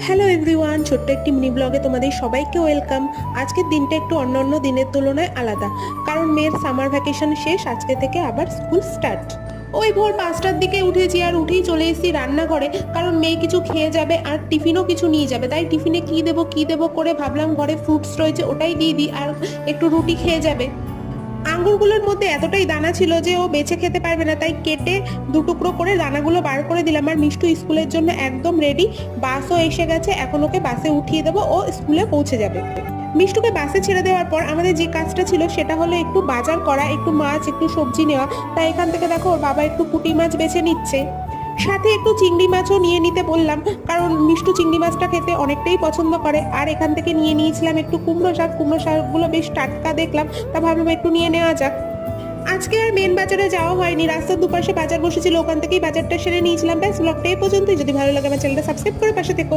Hello everyone, ছোট্ট একটি mini ব্লগে তোমাদের সবাইকে ওয়েলকাম। আজকের দিনটা একটু অন্যান্য দিনের তুলনায় আলাদা, কারণ মেয়ের সামার ভ্যাকেশন শেষ, আজকে থেকে আবার স্কুল স্টার্ট। ওই ভোর 5টার দিকে উঠেছি, আর উঠেই চলে এসেছি রান্নাঘরে, কারণ মেয়ে কিছু খেয়ে যাবে আর টিফিনও কিছু নিয়ে যাবে। তাই টিফিনে কি দেবো করে ভাবলাম ঘরে ফ্রুটস রয়েছে, ওটাই দিয়ে দিই, আর একটু রুটি খেয়ে যাবে। আঙ্গুরগুলোর মধ্যে এতটাই দানা ছিল যে ও বেছে খেতে পারবে না, তাই কেটে দুটুকরো করে দানাগুলো বার করে দিলাম। আর মিষ্টু স্কুলের জন্য একদম রেডি, বাসও এসে গেছে, এখন ওকে বাসে উঠিয়ে দেবো, ও স্কুলে পৌঁছে যাবে। মিষ্টুকে বাসে ছেড়ে দেওয়ার পর আমাদের যে কাজটা ছিল সেটা হলো একটু বাজার করা, একটু মাছ একটু সবজি নেওয়া। তাই এখান থেকে দেখো ওর বাবা একটু পুঁটি মাছ বেছে নিচ্ছে, সাথে একটু চিংড়ি মাছও নিয়ে নিতে বললাম, কারণ মিষ্টু চিংড়ি মাছটা খেতে অনেকটাই পছন্দ করে। আর এখান থেকে নিয়ে নিয়েছিলাম একটু কুমড়ো শাকগুলো বেশ টাটকা দেখলাম, তা ভাবলাম একটু নিয়ে নেওয়া যাক। আজকে আর মেন বাজারে যাওয়া হয়নি, রাস্তার দুপাশে বাজার বসেছিল, ওখান থেকেই বাজারটা সেরে নিয়েছিলাম। ব্যাস, ব্লগটা এই পর্যন্তই। যদি ভালো লাগে আমার চ্যানেলটা সাবস্ক্রাইব করে পাশে থেকো।